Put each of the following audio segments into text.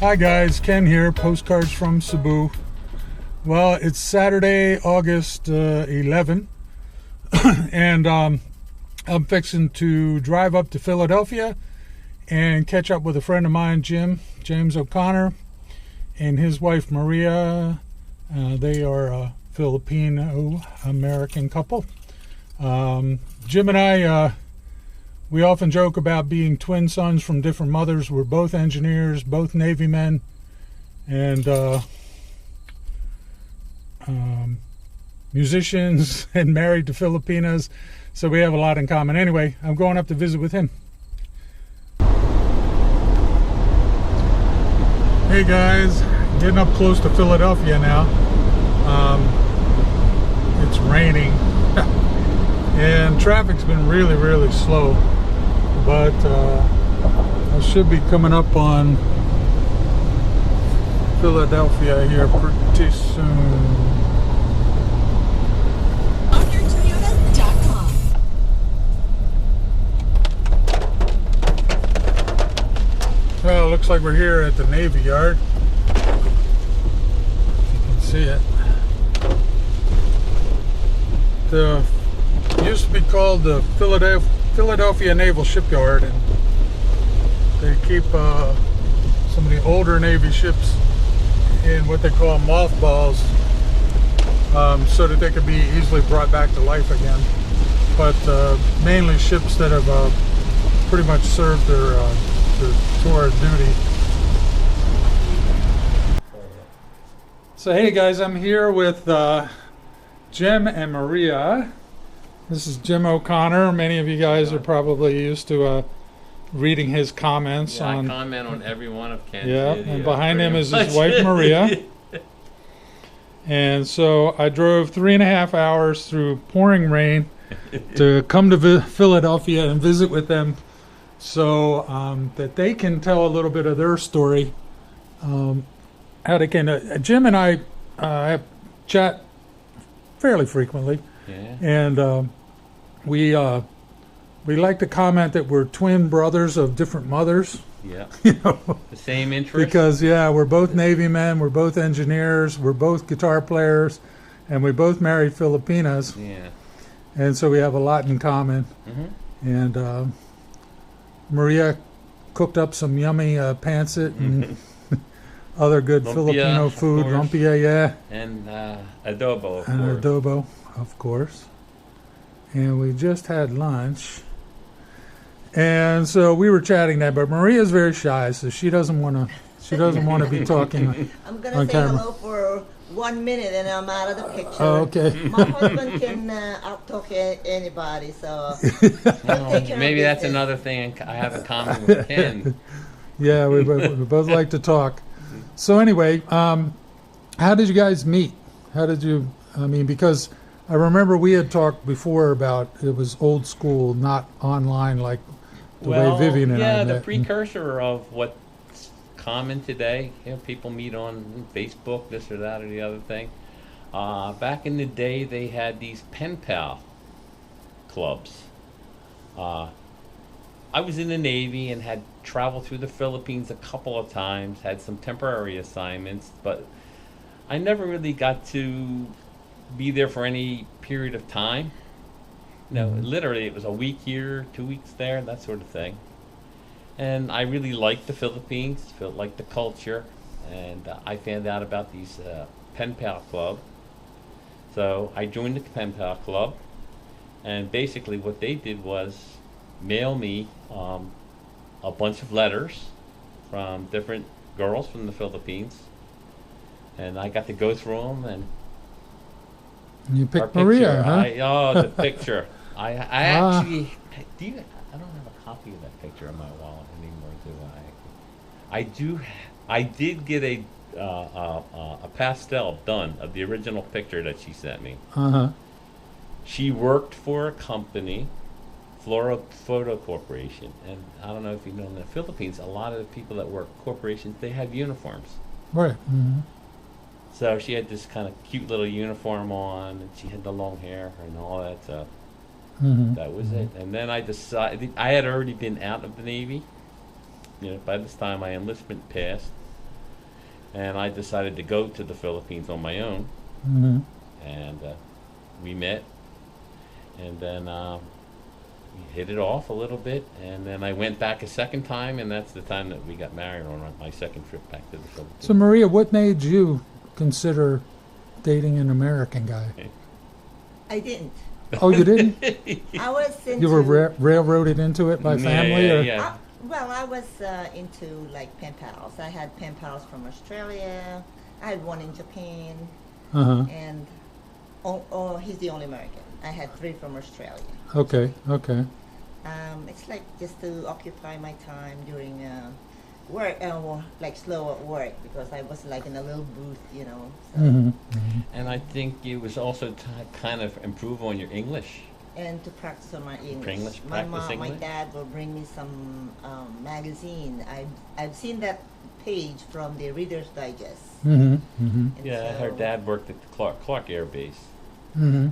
Hi guys, Ken here, postcards from Cebu. Well, it's Saturday, August 11, and I'm fixing to drive up to Philadelphia and catch up with a friend of mine, James O'Connor, and his wife Maria. They are a Filipino-American couple. Jim and I, we often joke about being twin sons from different mothers. We're both engineers, both Navy men, and musicians and married to Filipinas, so we have a lot in common. Anyway, I'm going up to visit with him. Hey guys, getting up close to Philadelphia now. It's raining and traffic's been really slow, but I should be coming up on Philadelphia here pretty soon. Well, it looks like we're here at the Navy Yard. You can see it. It used to be called the Philadelphia Naval Shipyard, and they keep some of the older Navy ships in what they call mothballs, so that they could be easily brought back to life again. But mainly ships that have pretty much served their tour of duty. So hey guys, I'm here with Jim and Maria. This is Jim O'Connor. Many of you guys are probably used to reading his comments on. I comment on every one of Ken's videos. And behind him is his much. wife Maria. And so I drove 3.5 hours through pouring rain to come to Philadelphia and visit with them, so that they can tell a little bit of their story. How they can. Jim and I chat fairly frequently, Yeah. and we like to comment that we're twin brothers of different mothers. Yeah. You know, The same interest. because we're both Navy men, we're both engineers, we're both guitar players, and we both married Filipinas, Yeah. and so we have a lot in common. Mm-hmm. And Maria cooked up some yummy pancit and other good Lumpia, Filipino of food, course. lumpia, yeah, And adobo, of and course. adobo, of course. And we just had lunch. And so we were chatting there, but Maria's very shy, so she doesn't want to be talking. I'm gonna on say camera. hello for 1 minute and I'm out of the picture. Oh, okay. My husband can out-talk anybody, so Well, take care of maybe that's business. another thing I have in common with Ken. Yeah, we both like to talk. So anyway, how did you guys meet? How did you? I mean, because I remember we had talked before about it was old school, not online like the way Vivian and I yeah, met. the precursor of what's common today. You know, people meet on Facebook, this or that or the other thing. Back in the day, they had these pen pal clubs. I was in the Navy and had traveled through the Philippines a couple of times, had some temporary assignments, but I never really got to be there for any period of time. No, literally it was a week here, 2 weeks there, that sort of thing. And I really liked the Philippines, felt like the culture, and I found out about these pen pal club. So I joined the pen pal club, and basically what they did was mail me a bunch of letters from different girls from the Philippines, and I got to go through them. And You our picked Maria, picture, huh? the picture. I actually do. I don't have a copy of that picture in my wallet anymore, do I? I did get a pastel done of the original picture that she sent me. Uh-huh. She worked for a company, Flora Photo Corporation, and I don't know if you know, in the Philippines, a lot of the people that work corporations, they have uniforms. Right. Mm-hmm. So she had this kind of cute little uniform on, and she had the long hair and all that stuff. Mm-hmm. That was it. And then I decided, I had already been out of the Navy. You know, by this time my enlistment passed. And I decided to go to the Philippines on my own, Mm-hmm. and we met, and then we hit it off a little bit, and then I went back a second time, and that's the time that we got married on my second trip back to the Philippines. So, Maria, what made you consider dating an American guy? I didn't. Oh, you didn't? I was into. You were railroaded into it by family? Yeah, or? yeah. Well, I was into like pen pals. I had pen pals from Australia. I had one in Japan, Uh-huh. and he's the only American. I had 3 from Australia. Okay, okay. It's like just to occupy my time during work, like slow at work, because I was like in a little booth, you know. So. Mm-hmm. And I think it was also to kind of improve on your English. And to practice on my English. Practice My English? dad will bring me some magazine. I've seen that page from the Reader's Digest. Mm-hmm. Mm-hmm. And Yeah, her so- dad worked at the Clark Air Base, Mm-hmm.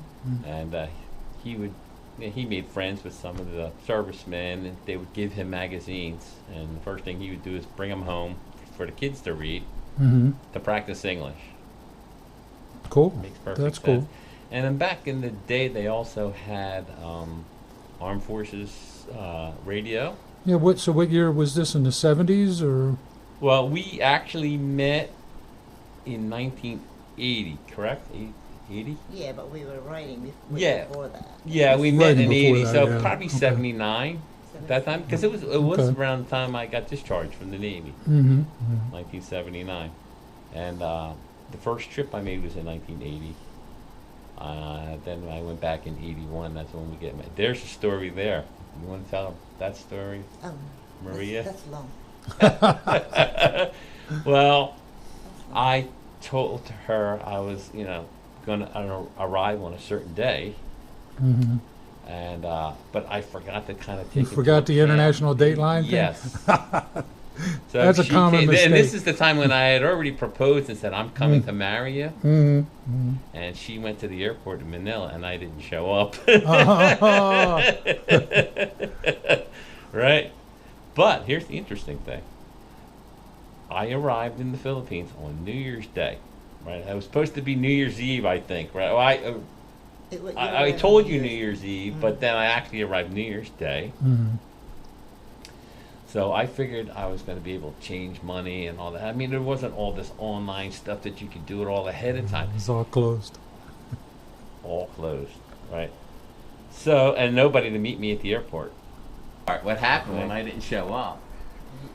and he made friends with some of the servicemen, and they would give him magazines. And the first thing he would do is bring them home for the kids to read Mm-hmm. to practice English. Cool. Makes perfect That's sense. cool. And then back in the day, they also had Armed Forces radio. Yeah. What year was this? In the 70s or? Well, we actually met in 1980, correct? 80? Yeah, but we were writing Yeah. before that. Yeah, we met Writing in before 80, that, so yeah. probably Okay. 79 at that time, because it was Okay. around the time I got discharged from the Navy, Mm-hmm. Mm-hmm. 1979, and the first trip I made was in 1980. Then I went back in 81. That's when we get married. There's a story there. You want to tell that story, Maria? That's long. Well, I told her I was, going to arrive on a certain day, Mm-hmm. and but I forgot to kind of take. You into forgot the account- international dateline thing? Yes. So That's a she common And mistake. this is the time when I had already proposed and said, "I'm coming to marry you." Mm-hmm. Mm-hmm. And she went to the airport in Manila, and I didn't show up. Oh. Right? But here's the interesting thing. I arrived in the Philippines on New Year's Day. Right? It was supposed to be New Year's Eve, I think. Right? Well, I told you New Year's Eve, but then I actually arrived New Year's Day. Mm-hmm. So I figured I was going to be able to change money and all that. I mean, there wasn't all this online stuff that you could do it all ahead of time. It's all closed. All closed, right? So, and nobody to meet me at the airport. All right, what happened when I didn't show up?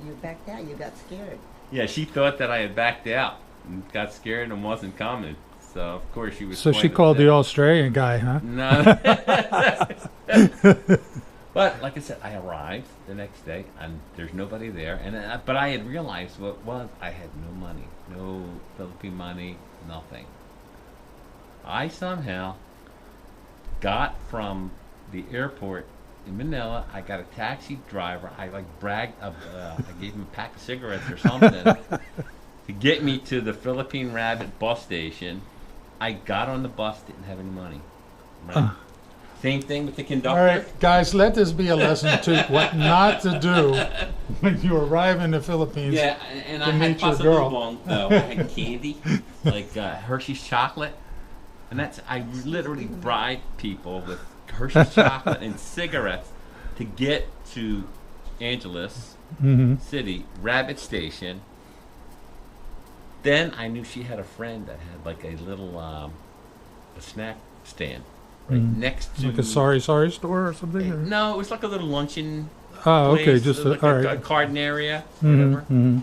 You backed out. You got scared. Yeah, she thought that I had backed out and got scared and wasn't coming. So, of course, she was So she quite called the upset. Australian guy, huh? No. But like I said, I arrived the next day, and there's nobody there. And but I had realized what was I had no money, no Philippine money, nothing. I somehow got from the airport in Manila. I got a taxi driver. I bragged. I gave him a pack of cigarettes or something to get me to the Philippine Rabbit bus station. I got on the bus, didn't have any money. Right? Same thing with the conductor. All right, guys, let this be a lesson to what not to do when you arrive in the Philippines. Yeah, and I to had meet your pasalubong, though. I had candy, like Hershey's chocolate. And I literally bribed people with Hershey's chocolate and cigarettes to get to Angeles Mm-hmm. City, Rabbit Station. Then I knew she had a friend that had like a little a snack stand right next to... Like a sorry store or something? Or? No, it was like a little luncheon Oh, okay, place, just like all a right. garden area, Mhm, whatever. mhm.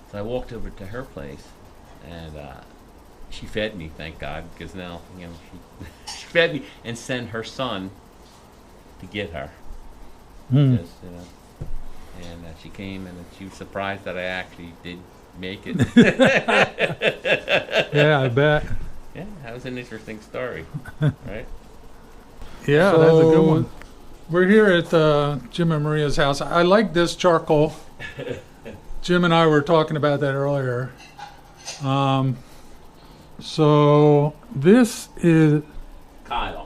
So I walked over to her place, and she fed me, thank God, because now, she fed me and sent her son to get her. Mm. Just, and she came, and she was surprised that I actually did make it. Yeah, I bet. Yeah, that was an interesting story, right? Yeah, that's a good one. We're here at Jim and Maria's house. I like this charcoal. Jim and I were talking about that earlier. So this is Kyle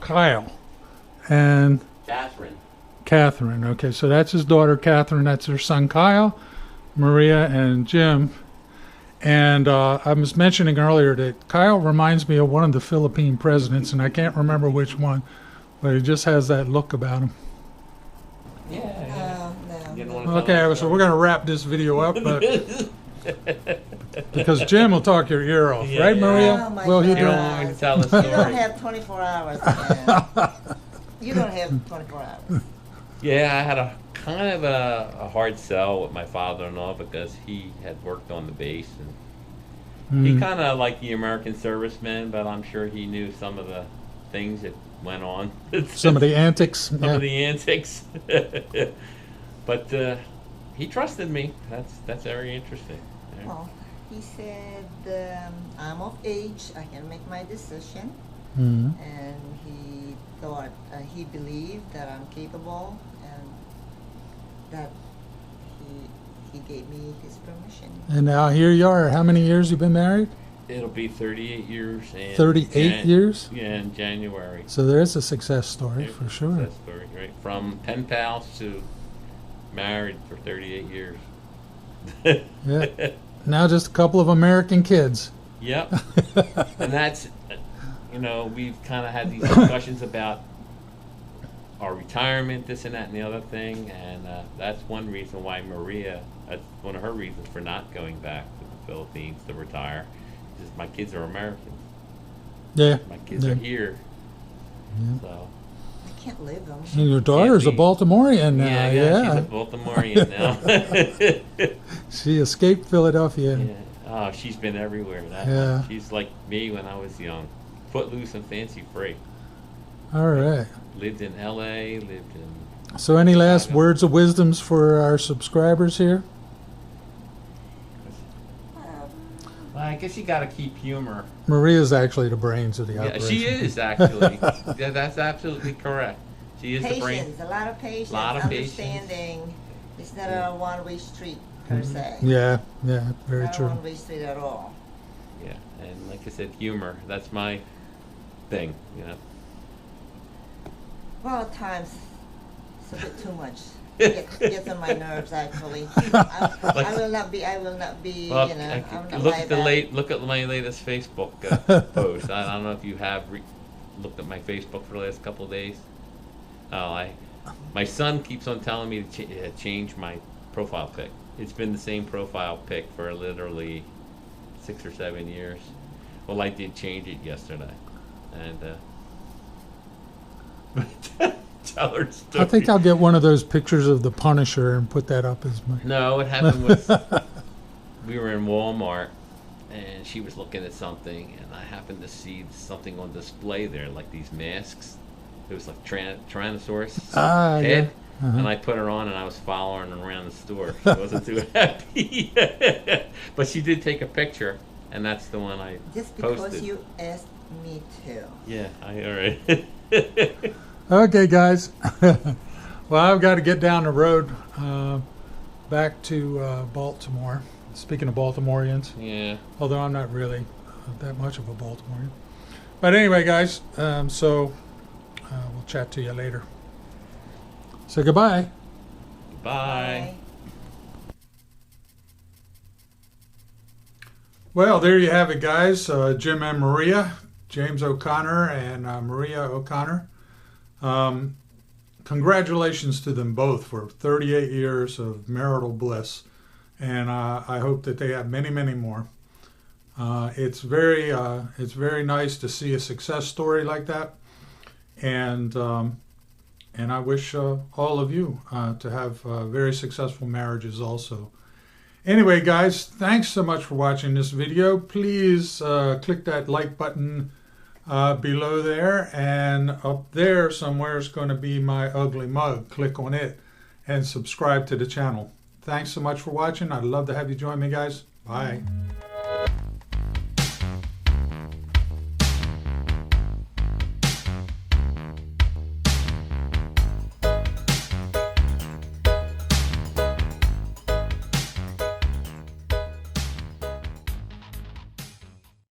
and Catherine. Okay, so that's his daughter Catherine. That's her son Kyle, Maria, and Jim. And I was mentioning earlier that Kyle reminds me of one of the Philippine presidents, and I can't remember which one, but he just has that look about him. Yeah. No. You don't wanna tell Okay, that so we're going to wrap this video up, but because Jim will talk your ear off, Yeah, right, yeah. Maria? Oh, my Will he You do don't it? want me to tell the You don't story. have 24 hours. Man. You don't have 24 hours. Yeah, I had a kind of a hard sell with my father-in-law because he had worked on the base, and he kind of liked the American servicemen, but I'm sure he knew some of the things that went on. Some of the antics. Some Yeah. of the antics. But he trusted me. That's very interesting. Yeah. Well, he said, I'm of age, I can make my decision. Mhm. And he thought, he believed that I'm capable and that he gave me his permission. And now here you are. How many years you been married? It'll be 38 years. And 38 years? Yeah, in January. So there's a success story for sure. Success story, right? From pen pals to married for 38 years. Yeah. Now just a couple of American kids. Yep. And that's, we've kind of had these discussions about our retirement, this and that and the other thing, and that's one reason why that's one of her reasons for not going back to the Philippines to retire, is my kids are American. Yeah. My kids Yeah. are here. Yeah. So. I can't live them. And your daughter's a be- Baltimorean now. Yeah, she's a Baltimorean now. She escaped Philadelphia. Yeah. Oh, she's been everywhere. Yeah. She's like me when I was young. Footloose and fancy free. All right. Lived in LA, lived in... So any last Chicago. words of wisdoms for our subscribers here? Well, I guess you gotta keep humor. Maria's actually the brains of the Yeah, operation. she is, actually. Yeah, that's absolutely correct. She is the brain. Patience, a lot of patience, Lot of patience. understanding. It's not a one-way street, per se. Yeah, very Not a true. one-way street at all. Yeah, and like I said, humor. That's my thing, Well, at times, it's a bit too much. Gets on my nerves, actually. I will not be, Well, I'm not look like at the that. look at my latest Facebook post. I don't know if you have looked at my Facebook for the last couple of days. My son keeps on telling me to change my profile pic. It's been the same profile pic for literally 6 or 7 years. Well, I did change it yesterday, and tell her story. I think I'll get one of those pictures of the Punisher and put that up as my... No, what happened was we were in Walmart and she was looking at something and I happened to see something on display there, like these masks. It was like Tyrannosaurus head. Yeah. And I put her on and I was following her around the store. She wasn't too happy. But she did take a picture and that's the one I Just because posted. you asked me to. Yeah, all right. Okay, guys. Well, I've got to get down the road back to Baltimore. Speaking of Baltimoreans, Yeah. although I'm not really that much of a Baltimorean. But anyway, guys, so we'll chat to you later. So goodbye. Bye. Well, there you have it, guys. Jim and Maria, James O'Connor and Maria O'Connor. Congratulations to them both for 38 years of marital bliss, and I hope that they have many, many more. It's very nice to see a success story like that, and I wish all of you to have very successful marriages also. Anyway, guys, thanks so much for watching this video. Please click that like button below there, and up there somewhere is going to be my ugly mug. Click on it and subscribe to the channel. Thanks so much for watching. I'd love to have you join me, guys. Bye.